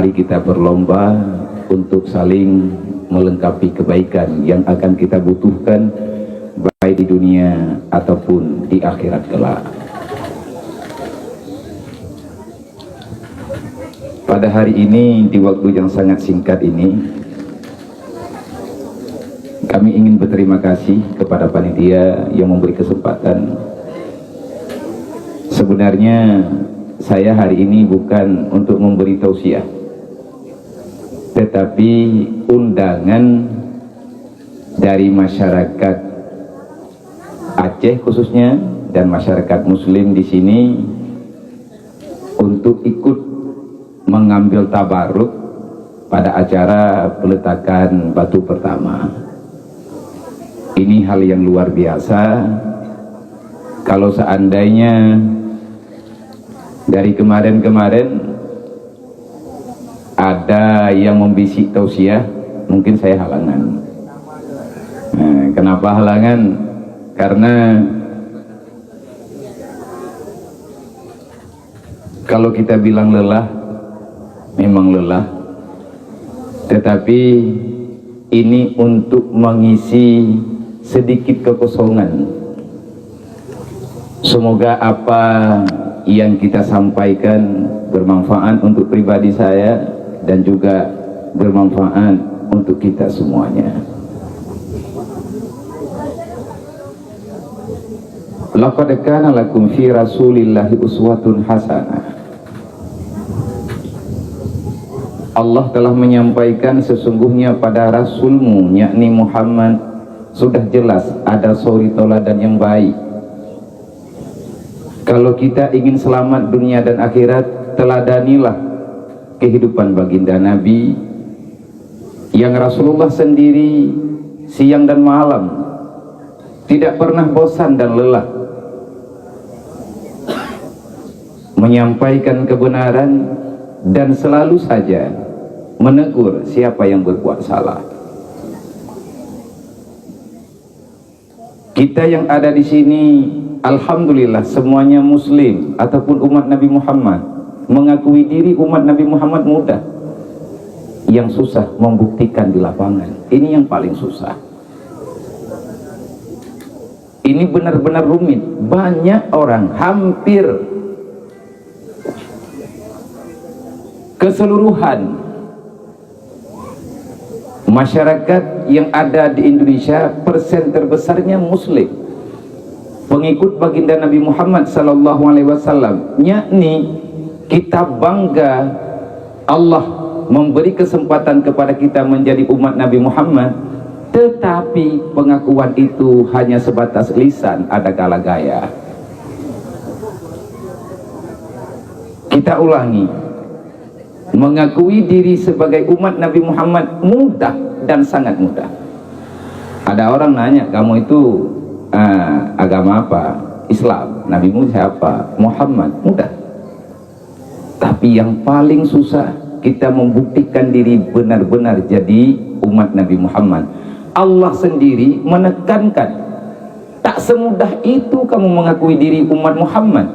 mari kita berlomba untuk saling melengkapi kebaikan yang akan kita butuhkan baik di dunia ataupun di akhirat kelak. Pada hari ini, di waktu yang sangat singkat ini, kami ingin berterima kasih kepada panitia yang memberi kesempatan. Sebenarnya saya hari ini bukan untuk memberi tausiah, tetapi undangan dari masyarakat Aceh khususnya dan masyarakat Muslim di sini untuk ikut mengambil tabaruk pada acara peletakan batu pertama. Ini hal yang luar biasa. Kalau seandainya dari kemarin-kemarin ada yang membisik tausiah, mungkin saya halangan. Nah, kenapa halangan? Karena kalau kita bilang lelah, memang lelah, tetapi ini untuk mengisi sedikit kekosongan. Semoga apa yang kita sampaikan bermanfaat untuk pribadi saya dan juga bermanfaat untuk kita semuanya. Laqad kana lakum fi Rasulillahi uswatun hasanah. Allah telah menyampaikan sesungguhnya pada Rasulmu, yakni Muhammad, sudah jelas ada suri teladan yang baik. Kalau kita ingin selamat dunia dan akhirat, teladanilah kehidupan baginda Nabi yang Rasulullah sendiri siang dan malam tidak pernah bosan dan lelah menyampaikan kebenaran dan selalu saja menegur siapa yang berbuat salah. Kita yang ada di sini, alhamdulillah semuanya Muslim ataupun umat Nabi Muhammad. Mengakui diri umat Nabi Muhammad mudah. Yang susah membuktikan di lapangan. Ini yang paling susah. Ini benar-benar rumit. Banyak orang, hampir keseluruhan masyarakat yang ada di Indonesia, persen terbesarnya Muslim, pengikut baginda Nabi Muhammad sallallahu alaihi wasallam. Yakni kita bangga Allah memberi kesempatan kepada kita menjadi umat Nabi Muhammad, tetapi pengakuan itu hanya sebatas lisan, ada kala gaya. Kita ulangi, mengakui diri sebagai umat Nabi Muhammad mudah dan sangat mudah. Ada orang nanya, kamu itu agama apa? Islam. Nabimu siapa? Muhammad. Mudah. Tapi yang paling susah, kita membuktikan diri benar-benar jadi umat Nabi Muhammad. Allah sendiri menekankan, tak semudah itu kamu mengakui diri umat Muhammad.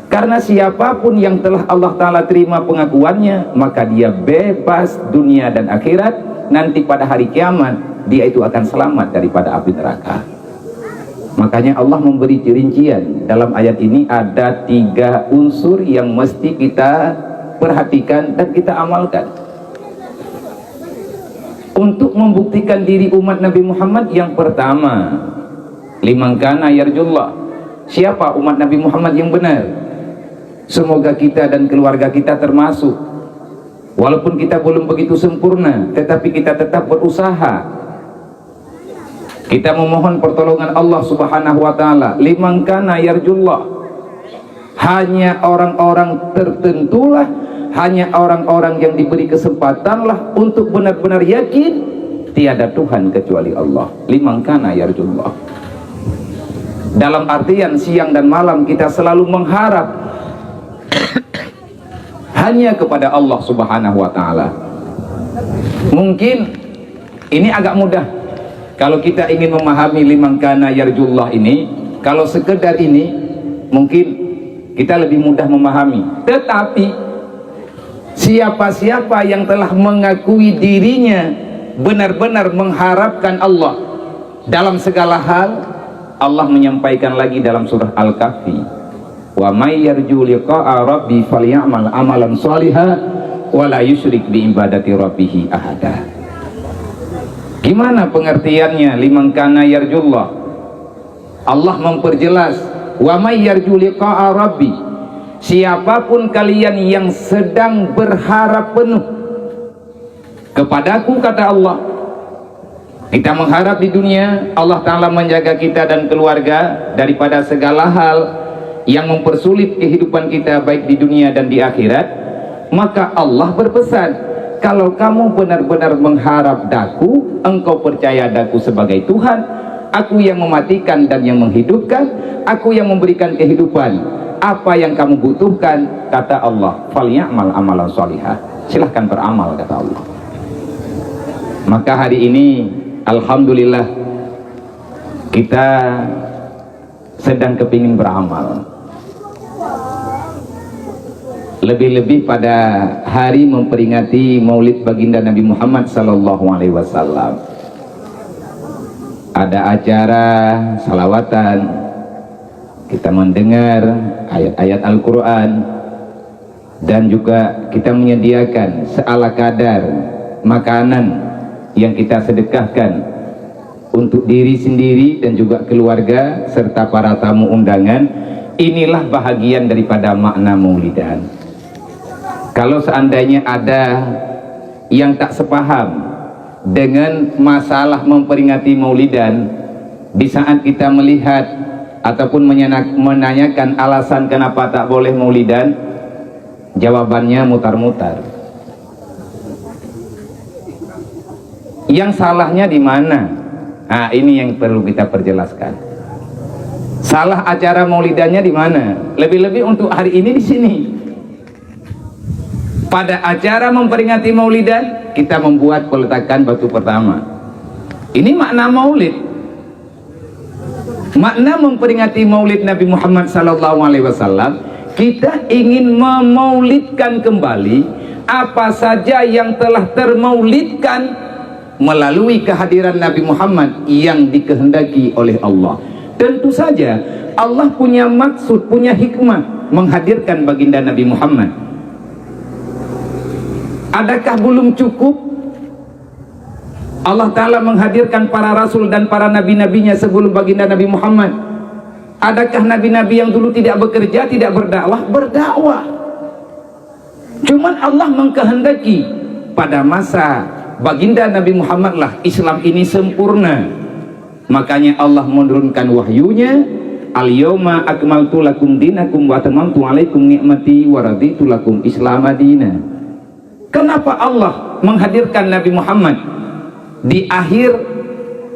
Karena siapapun yang telah Allah Ta'ala terima pengakuannya, maka dia bebas dunia dan akhirat. Nanti pada hari kiamat, dia itu akan selamat daripada api neraka. Makanya Allah memberi rincian. Dalam ayat ini ada 3 unsur yang mesti kita perhatikan dan kita amalkan. Untuk membuktikan diri umat Nabi Muhammad, yang pertama, liman kana yarjullah. Siapa umat Nabi Muhammad yang benar? Semoga kita dan keluarga kita termasuk. Walaupun kita belum begitu sempurna, tetapi kita tetap berusaha. Kita memohon pertolongan Allah Subhanahu wa taala. Liman kana yarjullah. Hanya orang-orang tertentulah, hanya orang-orang yang diberi kesempatanlah untuk benar-benar yakin tiada Tuhan kecuali Allah. Liman kana yarjullah. Dalam artian siang dan malam kita selalu mengharap hanya kepada Allah Subhanahu wa taala. Mungkin ini agak mudah kalau kita ingin memahami liman kana yarjullah ini. Kalau sekedar ini mungkin kita lebih mudah memahami. Tetapi Siapa-siapa yang telah mengakui dirinya benar-benar mengharapkan Allah dalam segala hal, Allah menyampaikan lagi dalam surah Al-Kahfi, wa may yarju liqa'a rabbi falyamal amalan shalihan wa la yusyrik bi ibadati rabbih ahada. Gimana pengertiannya? Liman kana yarjullah, Allah memperjelas, wa may yarju liqa'a rabbi, siapapun kalian yang sedang berharap penuh kepadaku, kata Allah. Kita mengharap di dunia Allah Ta'ala menjaga kita dan keluarga daripada segala hal yang mempersulit kehidupan kita baik di dunia dan di akhirat. Maka Allah berpesan, kalau kamu benar-benar mengharap daku, engkau percaya daku sebagai Tuhan, aku yang mematikan dan yang menghidupkan, aku yang memberikan kehidupan, apa yang kamu butuhkan, kata Allah, falyamal amalan sholihah, silahkan beramal, kata Allah. Maka hari ini alhamdulillah kita sedang kepingin beramal, lebih-lebih pada hari memperingati Maulid baginda Nabi Muhammad SAW. Ada acara salawatan, kita mendengar ayat-ayat Al-Quran, dan juga kita menyediakan seala kadar makanan yang kita sedekahkan untuk diri sendiri dan juga keluarga serta para tamu undangan. Inilah bahagian daripada makna maulidan. Kalau seandainya ada yang tak sepaham dengan masalah memperingati maulidan, di saat kita melihat ataupun menanyakan alasan kenapa tak boleh maulidan, jawabannya mutar-mutar. Yang salahnya di mana? Nah, ini yang perlu kita perjelaskan. Salah acara maulidannya di mana? Lebih-lebih untuk hari ini di sini. Pada acara memperingati maulidan, kita membuat peletakan batu pertama. Ini makna maulid. Makna memperingati maulid Nabi Muhammad SAW, kita ingin memaulidkan kembali apa saja yang telah termaulidkan melalui kehadiran Nabi Muhammad yang dikehendaki oleh Allah. Tentu saja Allah punya maksud, punya hikmah menghadirkan baginda Nabi Muhammad. Adakah belum cukup Allah Ta'ala menghadirkan para rasul dan para nabi-nabinya sebelum baginda Nabi Muhammad? Adakah nabi-nabi yang dulu tidak bekerja, tidak berdakwah? Berdakwah. Cuman Allah mengkehendaki pada masa baginda Nabi Muhammad lah Islam ini sempurna. Makanya Allah menurunkan wahyunya, al-yawma akmaltu lakum dinakum wa atamamtu alaikum ni'mati wa raditu lakum Islam madina. Kenapa Allah menghadirkan Nabi Muhammad di akhir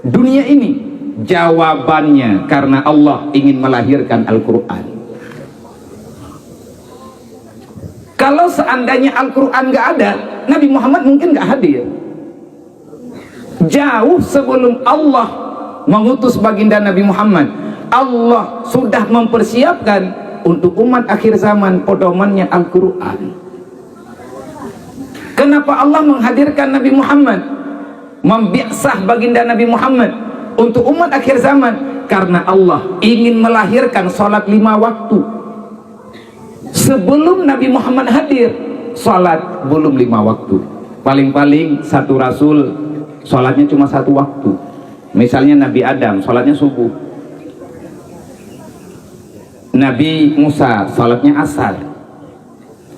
dunia ini? Jawabannya karena Allah ingin melahirkan Al-Quran. Kalau seandainya Al-Quran gak ada, Nabi Muhammad mungkin gak hadir. Jauh sebelum Allah mengutus baginda Nabi Muhammad, Allah sudah mempersiapkan untuk umat akhir zaman pedomannya Al-Quran. Kenapa Allah menghadirkan Nabi Muhammad, membiasah baginda Nabi Muhammad untuk umat akhir zaman? Karena Allah ingin melahirkan sholat 5 waktu. Sebelum Nabi Muhammad hadir, sholat belum 5 waktu. Paling-paling satu rasul sholatnya cuma 1 waktu. Misalnya Nabi Adam sholatnya subuh, Nabi Musa sholatnya asar,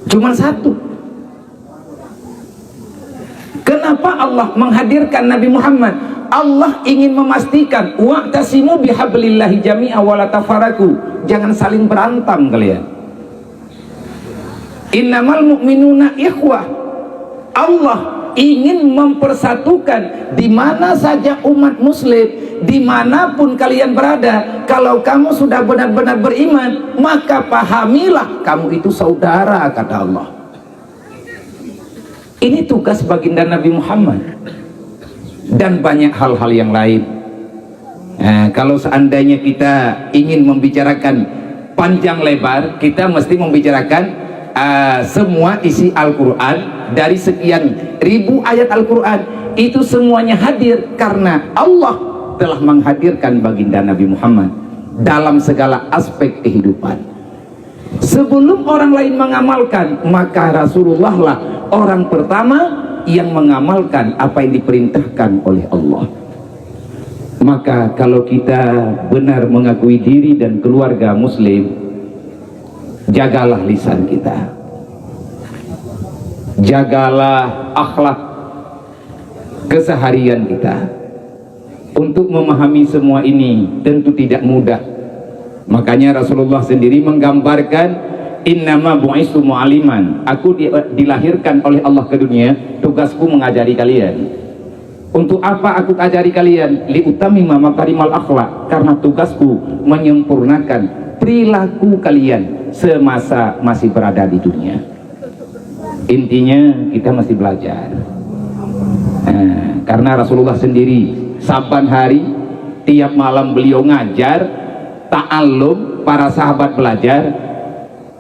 cuma 1. Kenapa Allah menghadirkan Nabi Muhammad? Allah ingin memastikan wa'tasimu bihablillahi jami'a wa la tafaraku. Jangan saling berantem kalian. Innamal mu'minuna ikhwah. Allah ingin mempersatukan di mana saja umat muslim, dimanapun kalian berada. Kalau kamu sudah benar-benar beriman, maka pahamilah kamu itu saudara, kata Allah. Ini tugas baginda Nabi Muhammad. Dan banyak hal-hal yang lain. Kalau seandainya kita ingin membicarakan panjang lebar, kita mesti membicarakan semua isi Al-Quran, dari sekian ribu ayat Al-Quran itu semuanya hadir karena Allah telah menghadirkan baginda Nabi Muhammad dalam segala aspek kehidupan. Sebelum orang lain mengamalkan, maka Rasulullah lah orang pertama yang mengamalkan apa yang diperintahkan oleh Allah. Maka kalau kita benar mengakui diri dan keluarga muslim, jagalah lisan kita, jagalah akhlak keseharian kita. Untuk memahami semua ini tentu tidak mudah. Makanya Rasulullah sendiri menggambarkan, innama bu'istu mu'aliman, aku dilahirkan oleh Allah ke dunia, tugasku mengajari kalian. Untuk apa aku ajari kalian? Liutamima makarimal akhlak, karena tugasku menyempurnakan perilaku kalian semasa masih berada di dunia. Intinya kita masih belajar. Karena Rasulullah sendiri saban hari tiap malam beliau ngajar ta'allum, para sahabat belajar.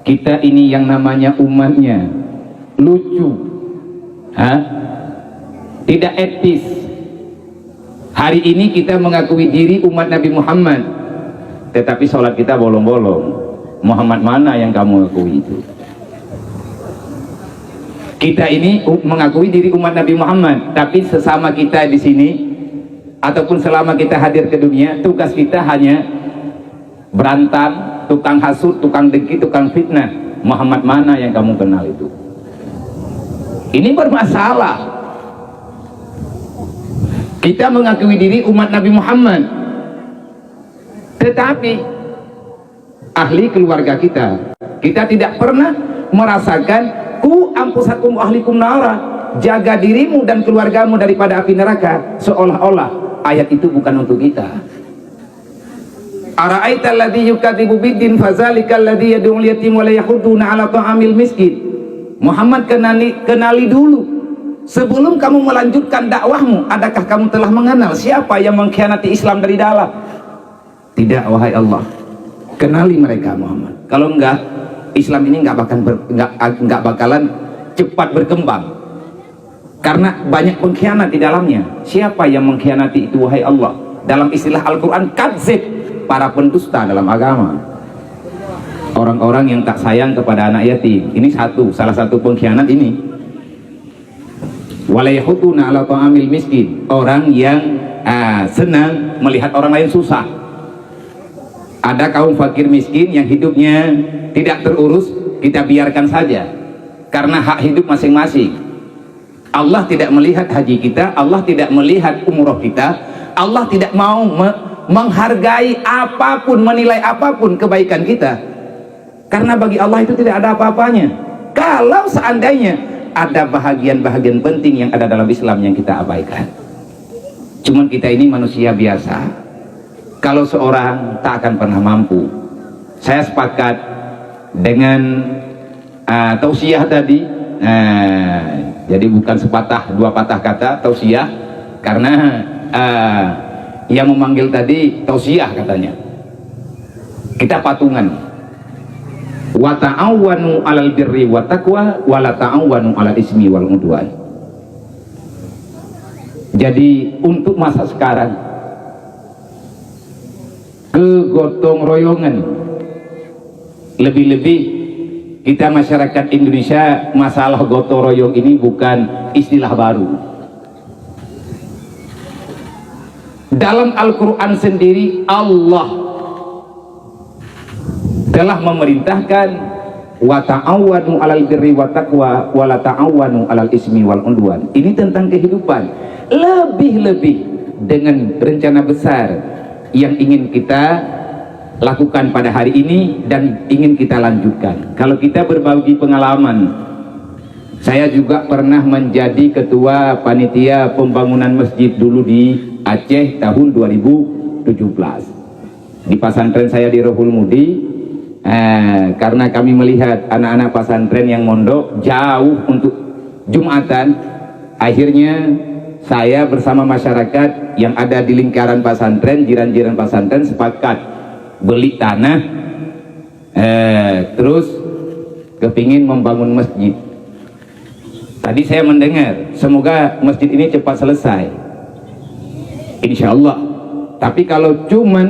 Kita ini yang namanya umatnya lucu, tidak etis. Hari ini kita mengakui diri umat Nabi Muhammad, tetapi sholat kita bolong-bolong. Muhammad mana yang kamu akui itu? Kita ini mengakui diri umat Nabi Muhammad, tapi sesama kita di sini ataupun selama kita hadir ke dunia, tugas kita hanya berantam, tukang hasut, tukang dengki, tukang fitnah. Muhammad mana yang kamu kenal itu? Ini bermasalah. Kita mengakui diri umat Nabi Muhammad, tetapi ahli keluarga kita tidak pernah merasakan ku ampusakum ahlikum nara, jaga dirimu dan keluargamu daripada api neraka. Seolah-olah ayat itu bukan untuk kita. Ara'aital ladzi yukadzibu biddin fazalikal ladzi yad'ul yatim wa la yahudduna 'ala ta'amil miskin. Muhammad, kenali dulu sebelum kamu melanjutkan dakwahmu, adakah kamu telah mengenal siapa yang mengkhianati Islam dari dalam? Tidak, wahai Allah. Kenali mereka Muhammad. Kalau enggak, Islam ini enggak bakalan cepat berkembang. Karena banyak pengkhianat di dalamnya. Siapa yang mengkhianati itu wahai Allah? Dalam istilah Al-Quran, kadzib, para pendusta dalam agama. Orang-orang yang tak sayang kepada anak yatim. Ini salah satu pengkhianat ini. Walayahutuna ala ta'amil miskin, orang yang senang melihat orang lain susah. Ada kaum fakir miskin yang hidupnya tidak terurus, kita biarkan saja karena hak hidup masing-masing. Allah tidak melihat haji kita, Allah tidak melihat umroh kita, Allah tidak mau menghargai apapun, menilai apapun kebaikan kita, karena bagi Allah itu tidak ada apa-apanya. Kalau seandainya ada bahagian-bahagian penting yang ada dalam Islam yang kita abaikan. Cuman kita ini manusia biasa. Kalau seorang tak akan pernah mampu. Saya sepakat dengan tausiah tadi. Jadi bukan sepatah dua patah kata tausiah, karena yang memanggil tadi tausiah katanya. Kita patungan. Wa ta'awwanu 'alal birri wa taqwa wa la ta'awwanu 'alal ismi wal 'udwan. Jadi untuk masa sekarang, kegotong royongan, lebih-lebih kita masyarakat Indonesia, masalah gotong royong ini bukan istilah baru. Dalam Al-Quran sendiri Allah telah memerintahkan wa ta'awwanu 'alal birri wa taqwa wa la ta'awwanu 'alal ismi wal 'udwan. Ini tentang kehidupan. Lebih-lebih dengan rencana besar yang ingin kita lakukan pada hari ini dan ingin kita lanjutkan. Kalau kita berbagi pengalaman, saya juga pernah menjadi ketua panitia pembangunan masjid dulu di Aceh tahun 2017 di pesantren saya di Rohul Mudi. Karena kami melihat anak-anak pesantren yang mondok jauh untuk Jumatan, akhirnya saya bersama masyarakat yang ada di lingkaran pesantren, jiran-jiran pesantren sepakat beli tanah, terus kepingin membangun masjid. Tadi saya mendengar semoga masjid ini cepat selesai, insya Allah. Tapi kalau cuman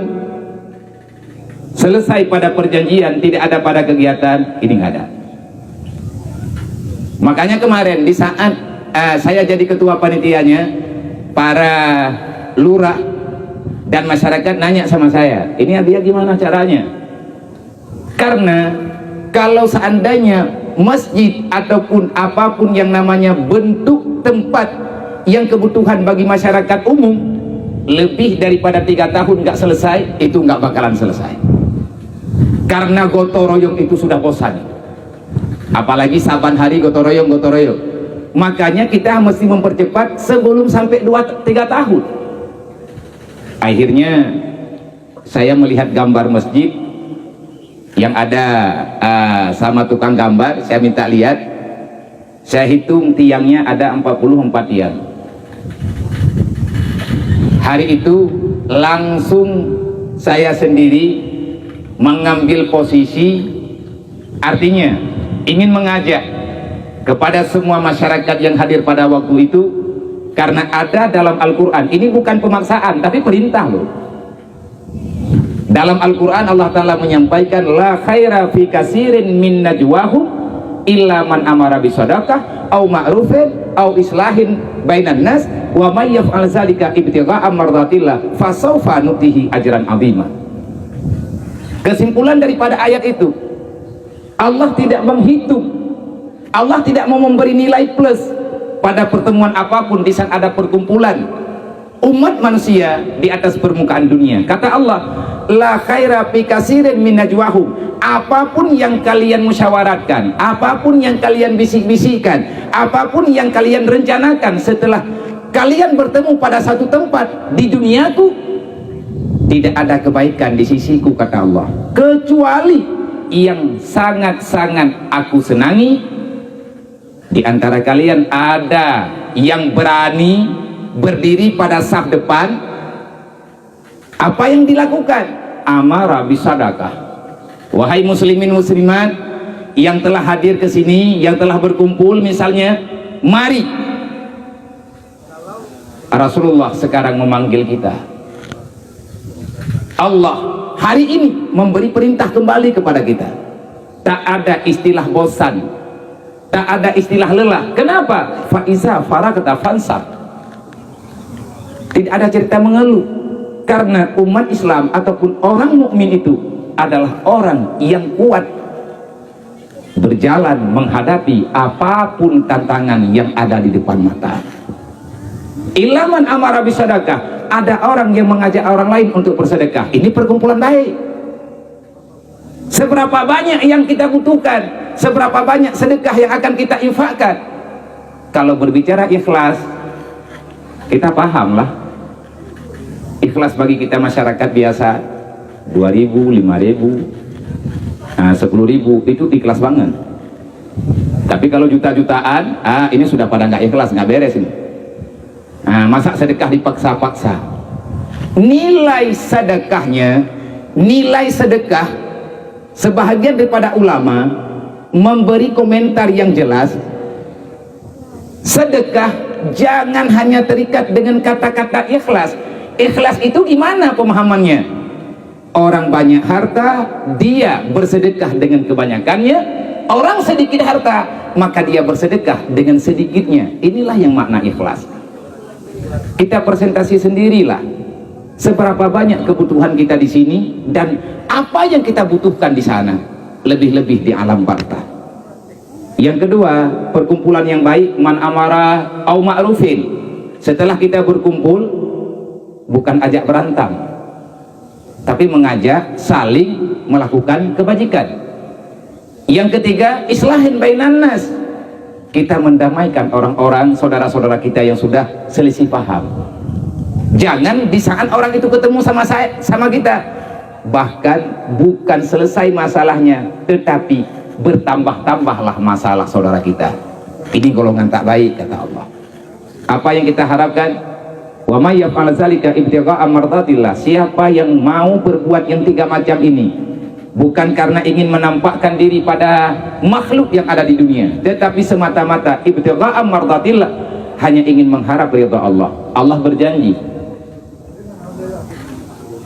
selesai pada perjanjian, tidak ada pada kegiatan, ini nggak ada. Makanya kemarin di saat saya jadi ketua panitianya, para lurah dan masyarakat nanya sama saya, ini dia gimana caranya? Karena kalau seandainya masjid ataupun apapun yang namanya bentuk tempat yang kebutuhan bagi masyarakat umum lebih daripada 3 tahun nggak selesai, itu nggak bakalan selesai. Karena gotong royong itu sudah bosan, apalagi saban hari gotong royong. Makanya kita mesti mempercepat sebelum sampai 2-3 tahun. Akhirnya saya melihat gambar masjid yang ada sama tukang gambar, saya minta lihat, saya hitung tiangnya ada 44 tiang. Hari itu langsung saya sendiri mengambil posisi, artinya ingin mengajak kepada semua masyarakat yang hadir pada waktu itu, karena ada dalam Al-Quran, ini bukan pemaksaan tapi perintah loh. Dalam Al-Quran Allah Ta'ala menyampaikan, la khaira fi kasirin min najwahum illa man amara bisadaqah au ma'rufin au islahin bainan nas wa may yaf'al zalika ibtigha'a mardatillah fasawfa nutihi ajran 'azima. Kesimpulan daripada ayat itu, Allah tidak menghitung, Allah tidak mau memberi nilai plus pada pertemuan apapun di saat ada perkumpulan umat manusia di atas permukaan dunia. Kata Allah, la khaira fi katsirin min najwahum, apapun yang kalian musyawaratkan, apapun yang kalian bisik-bisikkan, apapun yang kalian rencanakan setelah kalian bertemu pada satu tempat di duniaku, tidak ada kebaikan di sisiku, kata Allah, kecuali yang sangat-sangat aku senangi. Di antara kalian ada yang berani berdiri pada saf depan. Apa yang dilakukan? Amara bisadaqah. Wahai muslimin muslimat yang telah hadir ke sini, yang telah berkumpul misalnya, mari. Rasulullah sekarang memanggil kita. Allah hari ini memberi perintah kembali kepada kita. Tak ada istilah bosan, tak ada istilah lelah. Kenapa? Faiza farakata fansab. Tidak ada cerita mengeluh, karena umat Islam ataupun orang mukmin itu adalah orang yang kuat berjalan menghadapi apapun tantangan yang ada di depan mata. Ilaman amara bisadaqah, ada orang yang mengajak orang lain untuk bersedekah. Ini perkumpulan baik. Seberapa banyak yang kita butuhkan, seberapa banyak sedekah yang akan kita infakkan. Kalau berbicara ikhlas, kita paham lah, ikhlas bagi kita masyarakat biasa 2.000, 5.000, 10.000 itu ikhlas banget. Tapi kalau juta-jutaan, ini sudah pada nggak ikhlas, nggak beres ini. Masa sedekah dipaksa-paksa. Nilai sedekahnya, nilai sedekah, sebahagian daripada ulama memberi komentar yang jelas, sedekah jangan hanya terikat dengan kata-kata ikhlas. Ikhlas itu gimana pemahamannya? Orang banyak harta, dia bersedekah dengan kebanyakannya. Orang sedikit harta, maka dia bersedekah dengan sedikitnya. Inilah yang makna ikhlas. Kita presentasi sendirilah seberapa banyak kebutuhan kita di sini dan apa yang kita butuhkan di sana, lebih-lebih di alam barzah. Yang kedua, perkumpulan yang baik, man amara au ma'rufin. Setelah kita berkumpul, bukan ajak berantem, tapi mengajak saling melakukan kebajikan. Yang ketiga, islahin bainan nas. Kita mendamaikan orang-orang, saudara-saudara kita yang sudah selisih paham. Jangan di saat orang itu ketemu sama kita, bahkan bukan selesai masalahnya, tetapi bertambah-tambahlah masalah saudara kita. Ini golongan tak baik, kata Allah. Apa yang kita harapkan? Wa may yaf'al zalika ibtigha'a mardatillah. Siapa yang mau berbuat yang 3 macam ini bukan karena ingin menampakkan diri pada makhluk yang ada di dunia, tetapi semata-mata ibtigha'a mardatillah, hanya ingin mengharap ridha Allah. Allah berjanji,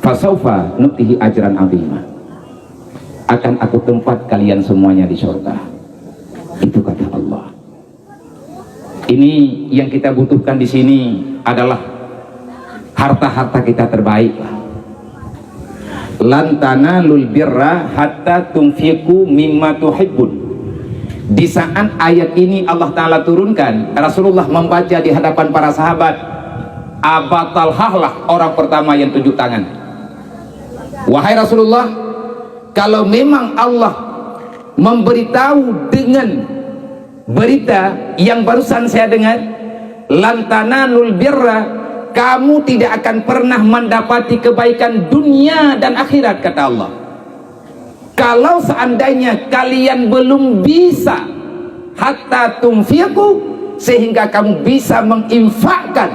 fasaufa nutihi ajran azima, akan aku tempat kalian semuanya di surga. Itu kata Allah. Ini yang kita butuhkan di sini adalah harta-harta kita terbaik. Lan tanalul birra hatta tunfiqu mimma tuhibbun. Di saat ayat ini Allah Ta'ala turunkan, Rasulullah membaca di hadapan para sahabat. Abu Talhah lah orang pertama yang tunjuk tangan. Wahai Rasulullah, kalau memang Allah memberitahu dengan berita yang barusan saya dengar, lan tanalul birra, kamu tidak akan pernah mendapati kebaikan dunia dan akhirat, kata Allah, kalau seandainya kalian belum bisa hatta tunfiqu, sehingga kamu bisa menginfakkan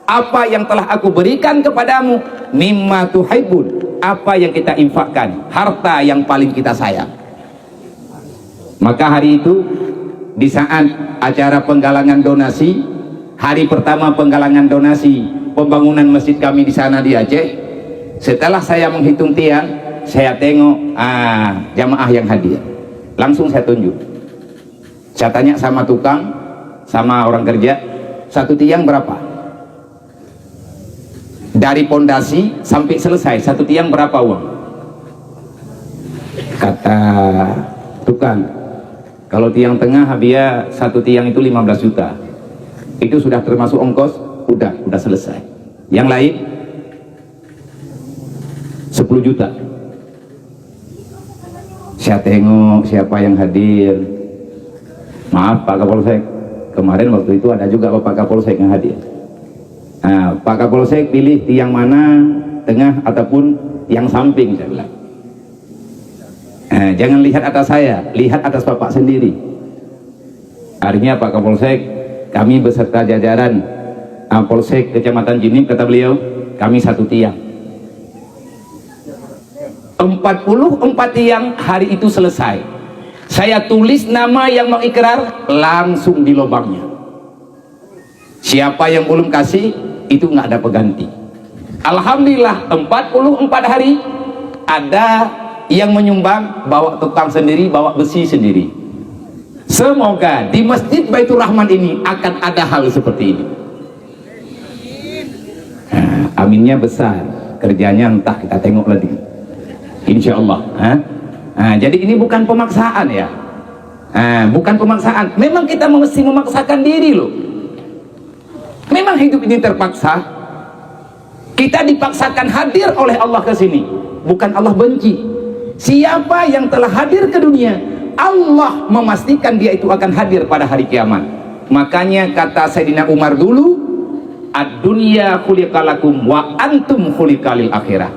apa yang telah aku berikan kepadamu, mimma tuhibbun, apa yang kita infakkan, harta yang paling kita sayang. Maka hari itu, di saat acara penggalangan donasi, hari pertama penggalangan donasi pembangunan masjid kami di sana di Aceh, setelah saya menghitung tiang, saya tengok jamaah yang hadir, langsung saya tunjuk. Saya tanya sama tukang, sama orang kerja, satu tiang berapa? Dari pondasi sampai selesai satu tiang berapa uang? Kata tukang, kalau tiang tengah dia satu tiang itu 15 juta. Itu sudah termasuk ongkos, udah selesai. Yang lain 10 juta. Saya tengok siapa yang hadir. Maaf Pak Kapolsek, kemarin waktu itu ada juga Bapak Kapolsek yang hadir. Nah, Pak Kapolsek pilih tiang mana, tengah ataupun yang samping, saya bilang. Jangan lihat atas saya, lihat atas Bapak sendiri. Akhirnya Pak Kapolsek, kami beserta jajaran Polsek Kecamatan Jinim, kata beliau, kami satu tiang. 44 tiang hari itu selesai. Saya tulis nama yang mengikrar langsung di lubangnya. Siapa yang belum kasih, itu nggak ada pengganti. Alhamdulillah 44 hari ada yang menyumbang, bawa tukang sendiri, bawa besi sendiri. Semoga di Masjid Baitur Rahman ini akan ada hal seperti ini. Aminnya besar, kerjanya entah, kita tengok lagi, insya Allah. Jadi ini bukan pemaksaan ya, bukan pemaksaan. Memang kita mesti memaksakan diri loh. Memang hidup ini terpaksa. Kita dipaksakan hadir oleh Allah ke sini, bukan Allah benci. Siapa yang telah hadir ke dunia, Allah memastikan dia itu akan hadir pada hari kiamat. Makanya kata Sayyidina Umar dulu, ad-dunya khuliqalakum wa antum khuliqalil akhirah.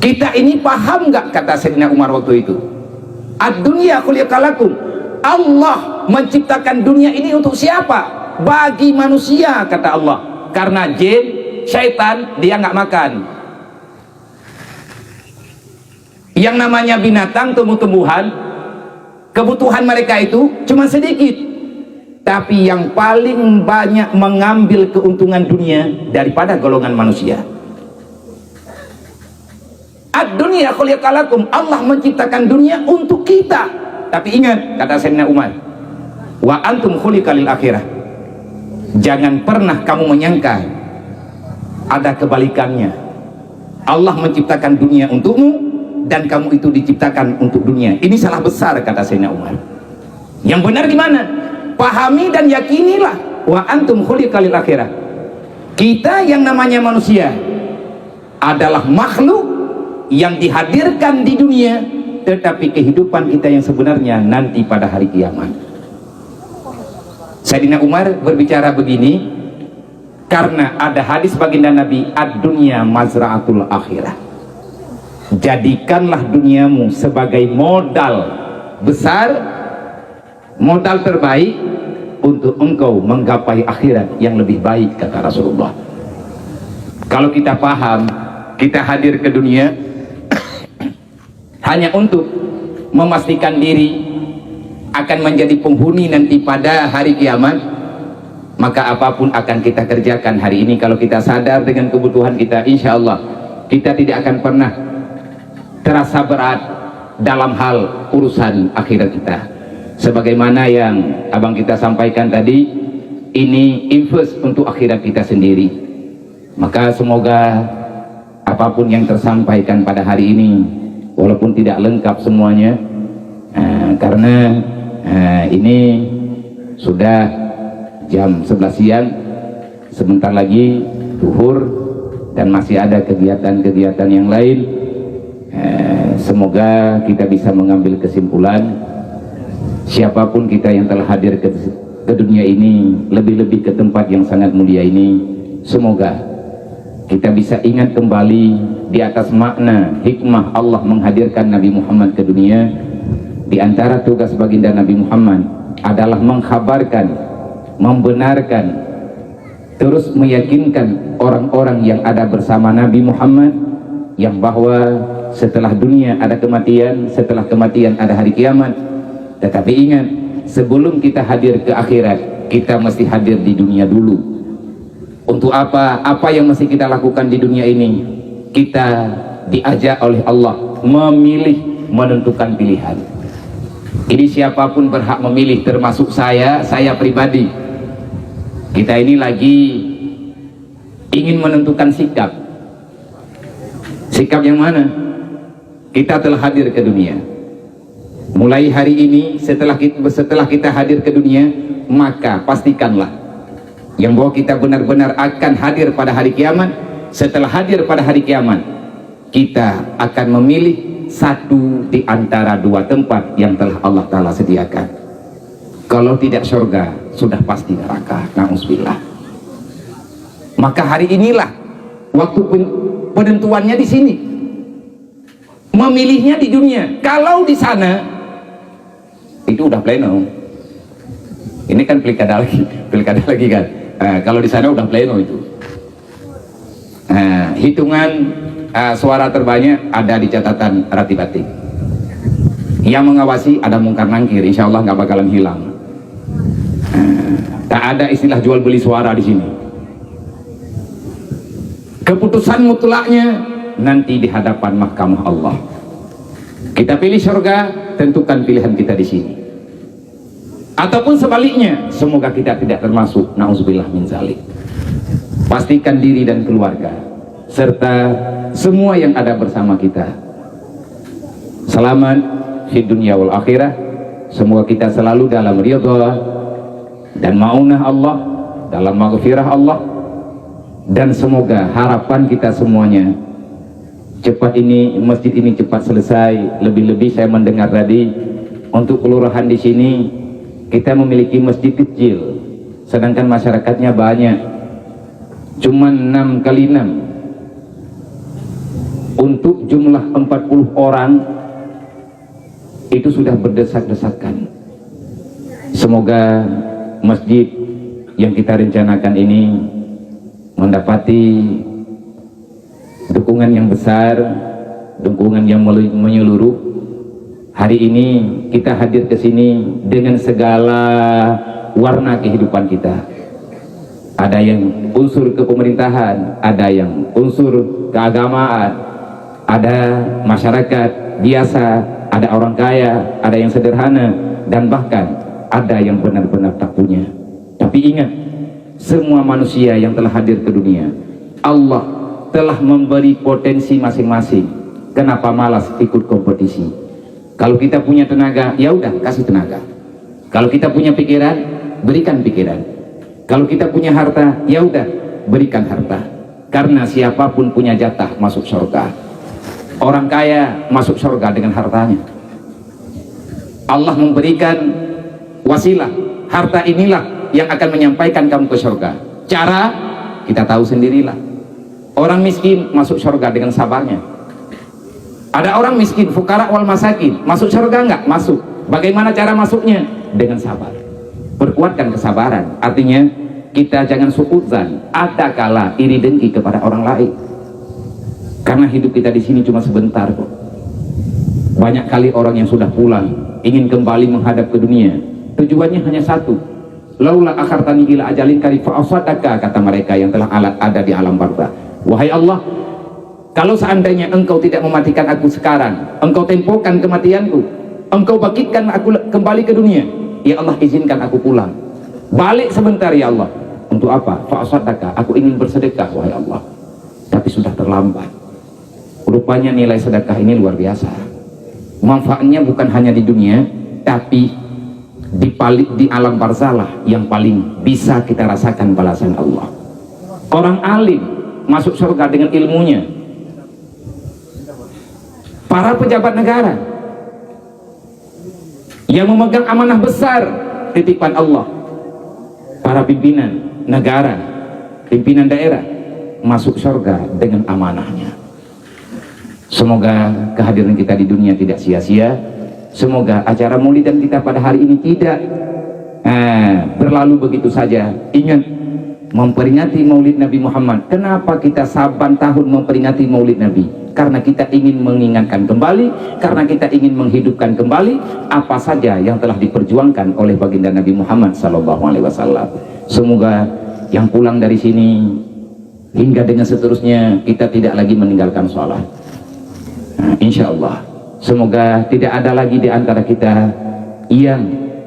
Kita ini paham nggak, kata Sayyidina Umar waktu itu, ad-dunya khuliqalakum, Allah menciptakan dunia ini untuk siapa? Bagi manusia, kata Allah. Karena jin, syaitan, dia nggak makan. Yang namanya binatang, tumbuh-tumbuhan, kebutuhan mereka itu cuma sedikit. Tapi yang paling banyak mengambil keuntungan dunia daripada golongan manusia. Ad-dunya khuliqalakum, Allah menciptakan dunia untuk kita. Tapi ingat, kata Sayyidina Umar, wa antum khuliqalil akhirah. Jangan pernah kamu menyangka ada kebalikannya. Allah menciptakan dunia untukmu dan kamu itu diciptakan untuk dunia. Ini salah besar, kata Sayyidina Umar. Yang benar gimana? Pahami dan yakinilah, wa antum khuliqalil akhirah. Kita yang namanya manusia adalah makhluk yang dihadirkan di dunia, tetapi kehidupan kita yang sebenarnya nanti pada hari kiamat. Sayyidina Umar berbicara begini karena ada hadis baginda Nabi, ad-dunya mazra'atul akhirah. Jadikanlah duniamu sebagai modal besar, modal terbaik untuk engkau menggapai akhirat yang lebih baik, kata Rasulullah. Kalau kita paham, kita hadir ke dunia hanya untuk memastikan diri akan menjadi penghuni nanti pada hari kiamat, maka apapun akan kita kerjakan hari ini. Kalau kita sadar dengan kebutuhan kita, insya Allah kita tidak akan pernah terasa berat dalam hal urusan akhirat kita. Sebagaimana yang abang kita sampaikan tadi, ini invest untuk akhirat kita sendiri. Maka semoga apapun yang tersampaikan pada hari ini, walaupun tidak lengkap semuanya, karena ini sudah jam 11 siang, sebentar lagi zuhur dan masih ada kegiatan-kegiatan yang lain. Semoga kita bisa mengambil kesimpulan, siapapun kita yang telah hadir ke dunia ini, lebih-lebih ke tempat yang sangat mulia ini, semoga kita bisa ingat kembali di atas makna hikmah Allah menghadirkan Nabi Muhammad ke dunia. Di antara tugas baginda Nabi Muhammad adalah mengkhabarkan, membenarkan, terus meyakinkan orang-orang yang ada bersama Nabi Muhammad, yang bahwa setelah dunia ada kematian, setelah kematian ada hari kiamat. Tetapi ingat, sebelum kita hadir ke akhirat, kita mesti hadir di dunia dulu. Untuk apa? Apa yang mesti kita lakukan di dunia ini? Kita diajak oleh Allah memilih, menentukan pilihan. Ini siapapun berhak memilih, termasuk saya pribadi. Kita ini lagi ingin menentukan sikap. Sikap yang mana? Kita telah hadir ke dunia. Mulai hari ini, setelah kita hadir ke dunia, maka pastikanlah yang bahwa kita benar-benar akan hadir pada hari kiamat. Setelah hadir pada hari kiamat, kita akan memilih satu di antara dua tempat yang telah Allah Ta'ala sediakan. Kalau tidak surga, sudah pasti neraka. Na'udzubillah. Maka hari inilah waktu penentuannya di sini. Memilihnya di dunia. Kalau di sana itu udah pleno. Ini kan pilkada lagi kan. Kalau di sana udah pleno itu. Hitungan suara terbanyak ada di catatan Ratibatik. Yang mengawasi ada mungkar nangkir, insya Allah nggak bakalan hilang. Tak ada istilah jual beli suara di sini. Keputusan mutlaknya nanti di hadapan mahkamah Allah. Kita pilih surga, tentukan pilihan kita di sini. Ataupun sebaliknya, semoga kita tidak termasuk, na'udzubillah min zalik. Pastikan diri dan keluarga serta semua yang ada bersama kita selamat di dunia wal akhirah. Semoga kita selalu dalam ridha dan maunah Allah, dalam maghfirah Allah, dan semoga harapan kita semuanya cepat ini, masjid ini cepat selesai. Lebih-lebih saya mendengar tadi untuk kelurahan di sini kita memiliki masjid kecil, sedangkan masyarakatnya banyak, cuma 6 kali 6 untuk jumlah 40 orang itu sudah berdesak-desakan. Semoga masjid yang kita rencanakan ini mendapati dukungan yang besar, dukungan yang menyeluruh. Hari ini kita hadir ke sini dengan segala warna kehidupan kita. Ada yang unsur kepemerintahan, ada yang unsur keagamaan, ada masyarakat biasa, ada orang kaya, ada yang sederhana, dan bahkan ada yang benar-benar tak punya. Tapi ingat, semua manusia yang telah hadir ke dunia, Allah telah memberi potensi masing-masing. Kenapa malas ikut kompetisi? Kalau kita punya tenaga, ya udah kasih tenaga. Kalau kita punya pikiran, berikan pikiran. Kalau kita punya harta, ya udah berikan harta. Karena siapapun punya jatah masuk surga. Orang kaya masuk surga dengan hartanya. Allah memberikan wasilah, harta inilah yang akan menyampaikan kamu ke surga. Cara kita tahu sendirilah. Orang miskin masuk surga dengan sabarnya. Ada orang miskin, fukara wal masakin, masuk surga enggak? Masuk. Bagaimana cara masuknya? Dengan sabar. Perkuatkan kesabaran. Artinya kita jangan suudzan, ada kala iri dengki kepada orang lain. Karena hidup kita di sini cuma sebentar kok. Banyak kali orang yang sudah pulang ingin kembali menghadap ke dunia, tujuannya hanya satu, laula akhartani ila ajalin qarib fa asadaka, kata mereka yang telah ada di alam barzah. Wahai Allah, kalau seandainya engkau tidak mematikan aku sekarang, engkau tempokan kematianku, engkau bangkitkan aku kembali ke dunia, ya Allah izinkan aku pulang, balik sebentar ya Allah. Untuk apa? Fa asadaka, aku ingin bersedekah wahai Allah, tapi sudah terlambat. Rupanya nilai sedekah ini luar biasa. Manfaatnya bukan hanya di dunia, tapi di alam barzah yang paling bisa kita rasakan balasan Allah. Orang alim masuk surga dengan ilmunya. Para pejabat negara yang memegang amanah besar titipan Allah, para pimpinan negara, pimpinan daerah masuk surga dengan amanahnya. Semoga kehadiran kita di dunia tidak sia-sia. Semoga acara maulidan kita pada hari ini tidak berlalu begitu saja. Ingat, memperingati maulid Nabi Muhammad. Kenapa kita saban tahun memperingati maulid Nabi? Karena kita ingin mengingatkan kembali, karena kita ingin menghidupkan kembali apa saja yang telah diperjuangkan oleh baginda Nabi Muhammad SAW. Semoga yang pulang dari sini hingga dengan seterusnya kita tidak lagi meninggalkan sholat. Insya Allah, semoga tidak ada lagi di antara kita yang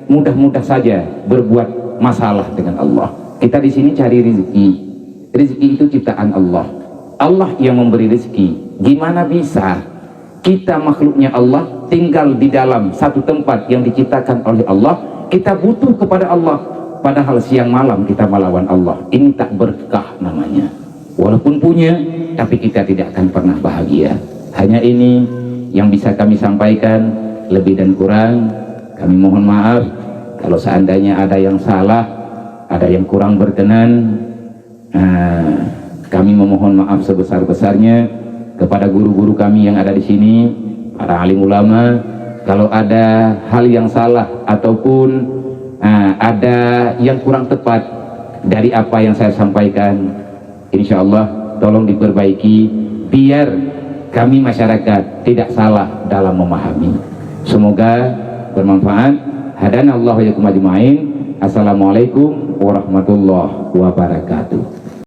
mudah-mudah saja berbuat masalah dengan Allah. Kita di sini cari rezeki. Rezeki itu ciptaan Allah. Allah yang memberi rezeki. Gimana bisa kita makhluknya Allah tinggal di dalam satu tempat yang diciptakan oleh Allah? Kita butuh kepada Allah, padahal siang malam kita melawan Allah. Ini tak berkah namanya. Walaupun punya, tapi kita tidak akan pernah bahagia. Hanya ini yang bisa kami sampaikan, lebih dan kurang kami mohon maaf. Kalau seandainya ada yang salah, ada yang kurang berkenan, kami memohon maaf sebesar-besarnya kepada guru-guru kami yang ada di sini, para alim ulama. Kalau ada hal yang salah ataupun ada yang kurang tepat dari apa yang saya sampaikan, insya Allah tolong diperbaiki biar kami masyarakat tidak salah dalam memahami. Semoga bermanfaat. Hadanallahu wa iyyakum ajmain. Assalamualaikum warahmatullahi wabarakatuh.